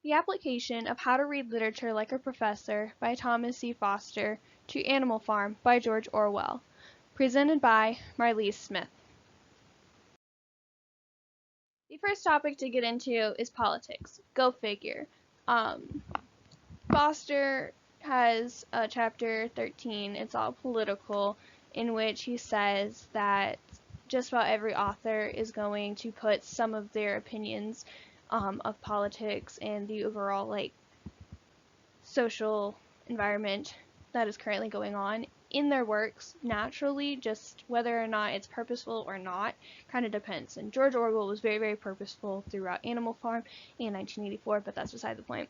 The Application of How to Read Literature Like a Professor by Thomas C. Foster to Animal Farm by George Orwell. Presented by Marlise Smith. The first topic to get into is politics. Go figure. Foster has chapter 13, it's all political, in which he says that just about every author is going to put some of their opinions of politics and the overall social environment that is currently going on in their works naturally, just whether or not it's purposeful or not kind of depends. And George Orwell was very, very purposeful throughout Animal Farm in 1984, but that's beside the point.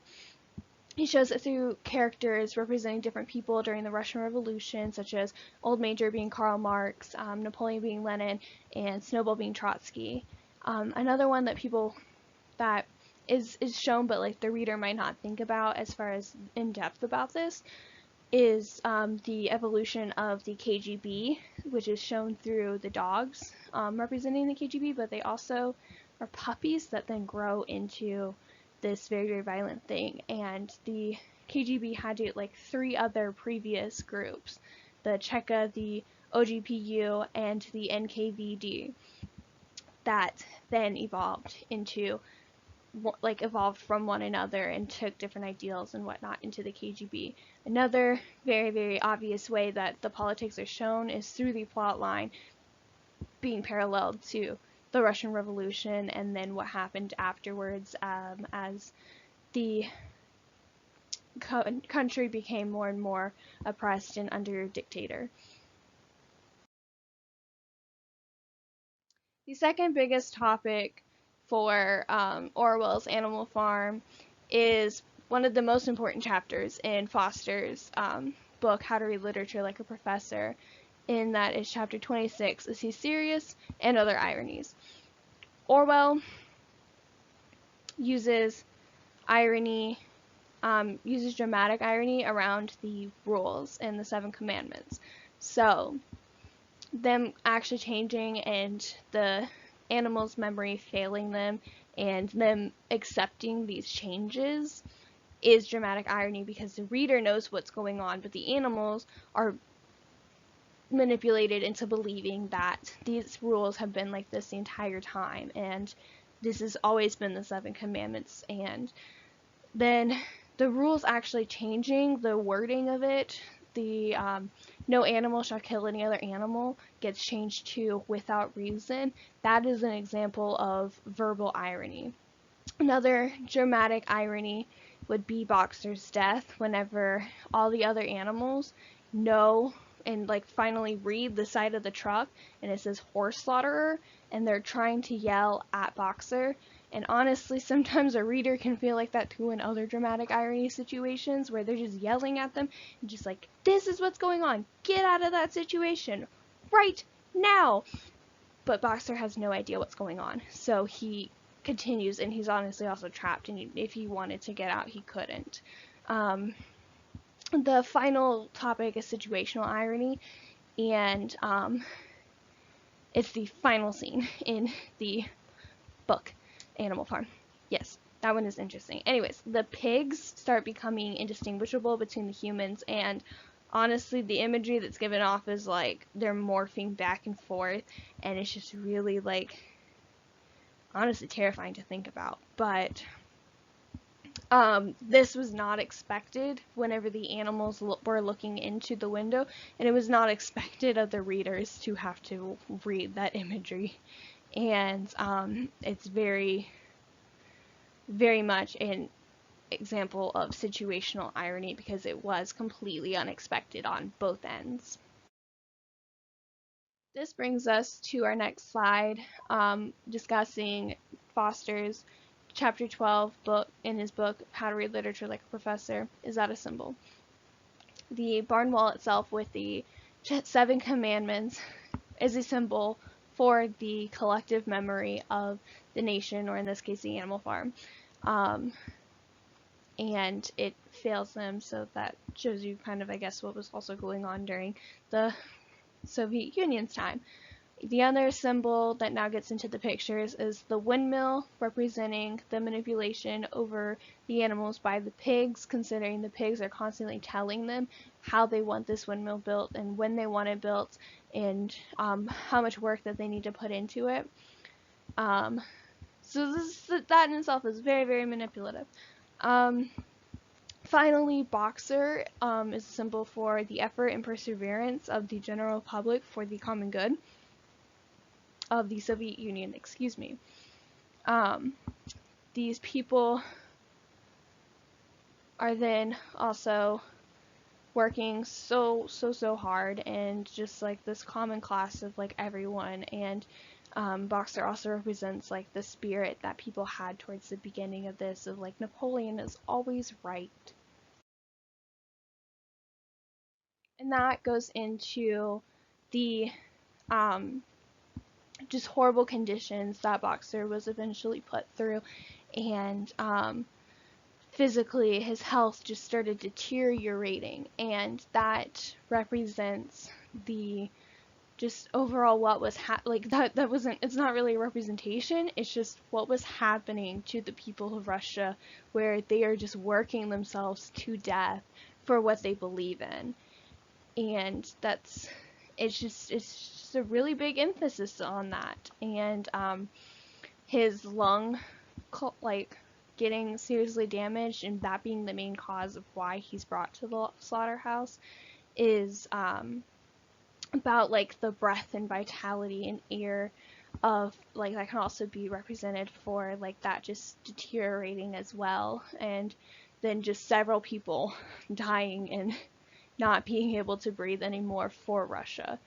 He shows it through characters representing different people during the Russian Revolution, such as Old Major being Karl Marx, Napoleon being Lenin, and Snowball being Trotsky. Another one that is shown, but like the reader might not think about as far as in depth about this, is the evolution of the KGB, which is shown through the dogs representing the KGB, but they also are puppies that then grow into this very, very violent thing. And the KGB had like 3 other previous groups, the Cheka, the OGPU, and the NKVD, that then evolved from one another and took different ideals and whatnot into the KGB. Another very, very obvious way that the politics are shown is through the plot line being paralleled to the Russian Revolution and then what happened afterwards as the country became more and more oppressed and under a dictator. The second biggest topic for Orwell's Animal Farm is one of the most important chapters in Foster's book, How to Read Literature Like a Professor, in that is chapter 26, Is He Serious? And Other Ironies. Orwell uses irony, uses dramatic irony around the rules in the 7 Commandments. So, them actually changing and the animals' memory failing them and them accepting these changes is dramatic irony because the reader knows what's going on, but the animals are manipulated into believing that these rules have been like this the entire time and this has always been the 7 Commandments. And then the rules actually changing, the wording of it, the no animal shall kill any other animal gets changed to without reason. That is an example of verbal irony. Another dramatic irony would be Boxer's death whenever all the other animals know and finally read the side of the truck and it says horse slaughterer and they're trying to yell at Boxer. And honestly, sometimes a reader can feel like that too in other dramatic irony situations where they're just yelling at them and just like, this is what's going on, get out of that situation right now. But Boxer has no idea what's going on, so he continues, and he's honestly also trapped, and if he wanted to get out, he couldn't. The final topic is situational irony, and it's the final scene in the book, Animal Farm. Yes, that one is interesting. Anyways, the pigs start becoming indistinguishable between the humans, and honestly, the imagery that's given off is like they're morphing back and forth, and it's just really honestly terrifying to think about. But this was not expected whenever the animals were looking into the window, and it was not expected of the readers to have to read that imagery. And it's very, very much an example of situational irony because it was completely unexpected on both ends. This brings us to our next slide, discussing Foster's chapter 12 book in his book, How to Read Literature Like a Professor. Is that a symbol? The barn wall itself with the 7 Commandments is a symbol for the collective memory of the nation, or in this case, the animal farm. And it fails them, so that shows you kind of, I guess, what was also going on during the Soviet Union's time. The other symbol that now gets into the pictures is the windmill, representing the manipulation over the animals by the pigs, considering the pigs are constantly telling them how they want this windmill built and when they want it built, and how much work that they need to put into it. So that in itself is very, very manipulative. Finally, Boxer is a symbol for the effort and perseverance of the general public for the common good of the Soviet Union, excuse me. These people are then also working so hard, and just like this common class of like everyone, and Boxer also represents like the spirit that people had towards the beginning of this, of like Napoleon is always right. And that goes into the just horrible conditions that Boxer was eventually put through, and physically his health just started deteriorating, and that represents the just overall what was like that wasn't, it's not really a representation, it's just what was happening to the people of Russia, where they are just working themselves to death for what they believe in. And it's just a really big emphasis on that. And his lung like getting seriously damaged, and that being the main cause of why he's brought to the slaughterhouse, is about like the breath and vitality and air of like that can also be represented for like that just deteriorating as well, and then just several people dying and not being able to breathe anymore for Russia.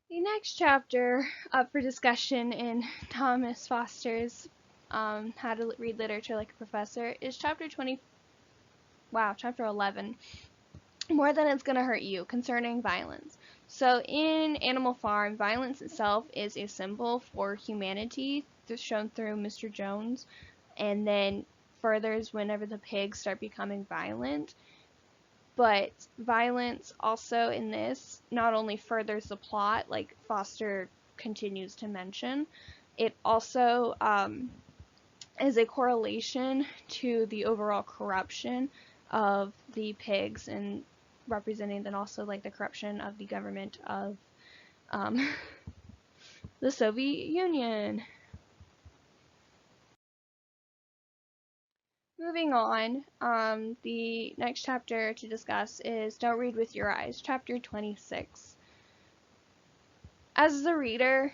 The next chapter up for discussion in Thomas Foster's How to Read Literature Like a Professor is chapter 11, More Than It's Gonna Hurt You, concerning violence. So in Animal Farm, violence itself is a symbol for humanity, shown through Mr. Jones, and then furthers whenever the pigs start becoming violent. But violence also in this not only furthers the plot, like Foster continues to mention, it also is a correlation to the overall corruption of the pigs, and representing then also like the corruption of the government of the Soviet Union. Moving on, the next chapter to discuss is Don't Read With Your Eyes, chapter 26. As the reader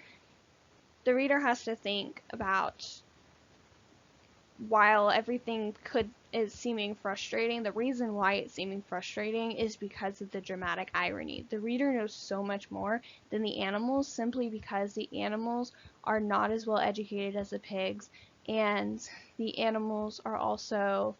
has to think about, while everything is seeming frustrating, the reason why it's seeming frustrating is because of the dramatic irony. The reader knows so much more than the animals, simply because the animals are not as well educated as the pigs, and the animals are also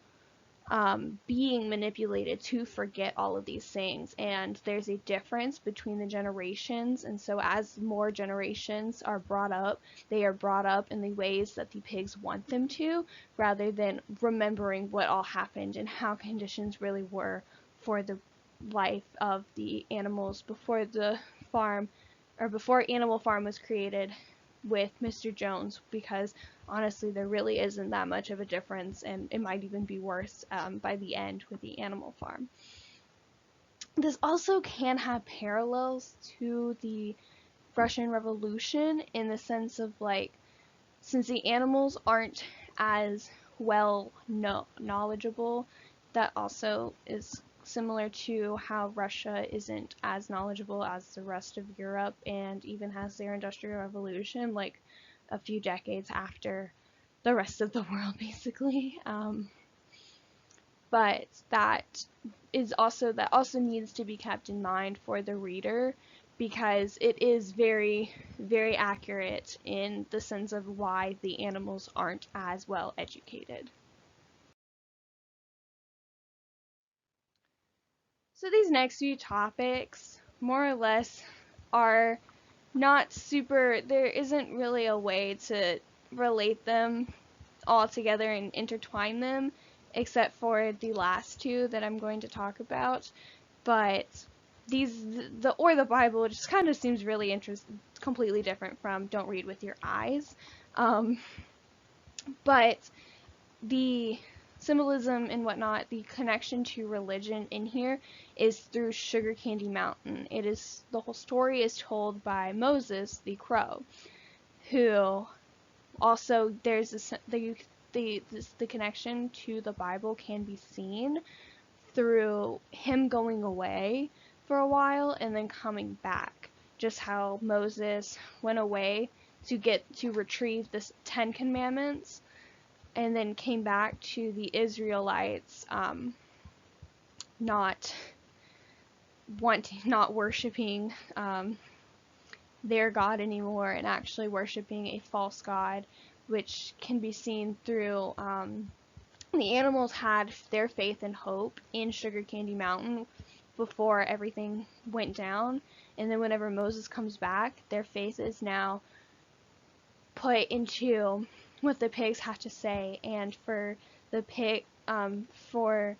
being manipulated to forget all of these things, and there's a difference between the generations, and so as more generations are brought up, they are brought up in the ways that the pigs want them to, rather than remembering what all happened and how conditions really were for the life of the animals before the farm, or before Animal Farm was created with Mr. Jones, because honestly there really isn't that much of a difference, and it might even be worse by the end with the Animal Farm. This also can have parallels to the Russian Revolution, in the sense of like, since the animals aren't as well knowledgeable, that also is similar to how Russia isn't as knowledgeable as the rest of Europe, and even has their Industrial Revolution like a few decades after the rest of the world, basically. But that also needs to be kept in mind for the reader, because it is very, very accurate in the sense of why the animals aren't as well educated. So these next few topics, more or less, are not super, there isn't really a way to relate them all together and intertwine them, except for the last two that I'm going to talk about. But the Bible just kind of seems really interesting, completely different from Don't Read with Your Eyes. But the symbolism and whatnot, the connection to religion in here is through Sugar Candy Mountain. It is, the whole story is told by Moses the crow, who also, there's this, the connection to the Bible can be seen through him going away for a while and then coming back. Just how Moses went away to retrieve the Ten Commandments and then came back to the Israelites not worshiping their God anymore and actually worshiping a false god, which can be seen through the animals had their faith and hope in Sugar Candy Mountain before everything went down, and then whenever Moses comes back, their faith is now put into what the pigs have to say. And for for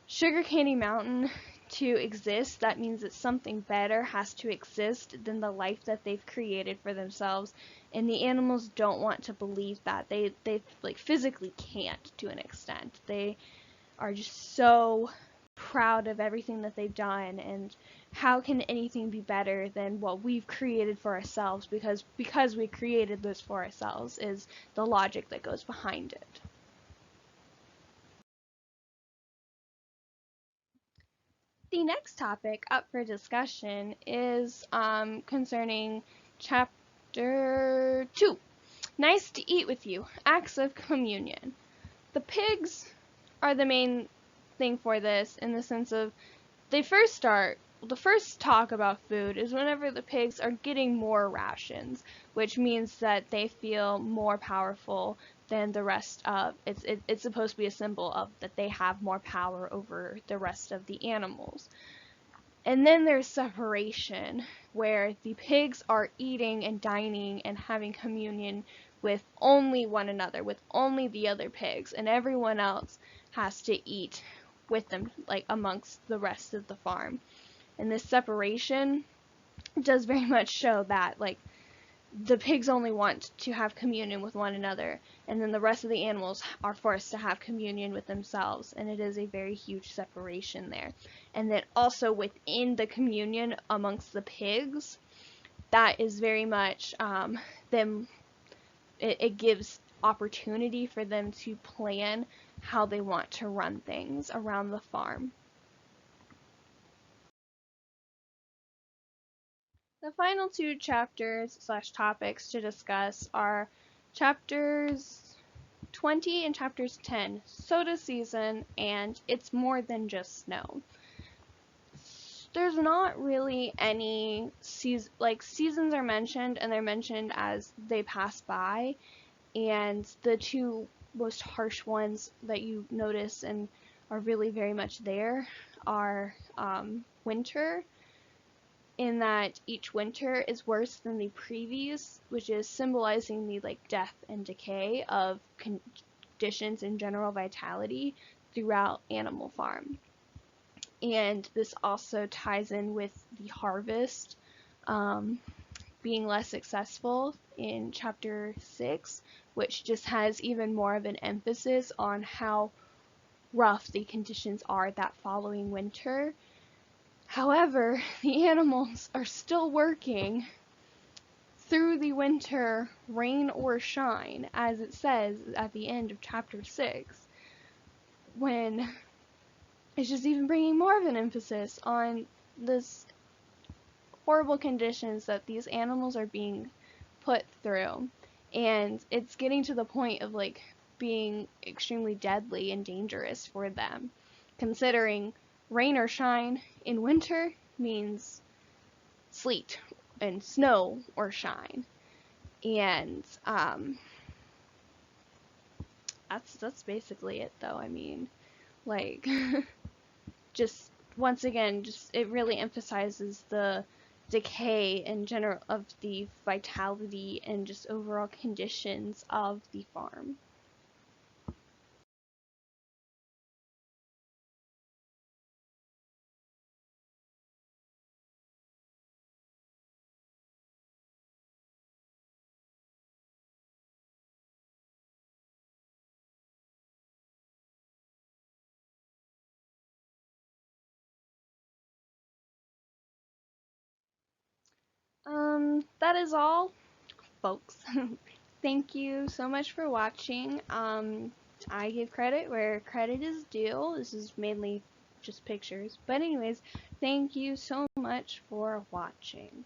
Sugar Candy Mountain to exist, that means that something better has to exist than the life that they've created for themselves. And the animals don't want to believe that. They like physically can't, to an extent. They are just so proud of everything that they've done, and how can anything be better than what we've created for ourselves, because we created this for ourselves, is the logic that goes behind it. The next topic up for discussion is concerning chapter 2, Nice to Eat With You, Acts of Communion. The pigs are the main thing for this, in the sense of the first talk about food is whenever the pigs are getting more rations, which means that they feel more powerful than the rest of it's supposed to be a symbol of that they have more power over the rest of the animals. And then there's separation, where the pigs are eating and dining and having communion with only one another, with only the other pigs, and everyone else has to eat with them, like amongst the rest of the farm. And this separation does very much show that, like, the pigs only want to have communion with one another, and then the rest of the animals are forced to have communion with themselves, and it is a very huge separation there. And then also within the communion amongst the pigs, that is very much it gives opportunity for them to plan how they want to run things around the farm. The final two chapters/topics to discuss are chapters 20 and chapters 10, Soda Season and It's More Than Just Snow. There's not really any seasons are mentioned, and they're mentioned as they pass by, and the two most harsh ones that you notice and are really very much there are winter, in that each winter is worse than the previous, which is symbolizing the death and decay of conditions and general vitality throughout Animal Farm. And this also ties in with the harvest being less successful in chapter 6, which just has even more of an emphasis on how rough the conditions are that following winter. However, the animals are still working through the winter, rain or shine, as it says at the end of chapter 6, when it's just even bringing more of an emphasis on this horrible conditions that these animals are being put through. And it's getting to the point of being extremely deadly and dangerous for them, considering rain or shine in winter means sleet and snow or shine. And that's basically it, though. I mean, just once again, just it really emphasizes the decay in general of the vitality and just overall conditions of the farm. that is all, folks. Thank you so much for watching. I give credit where credit is due. This is mainly just pictures. But anyways, thank you so much for watching.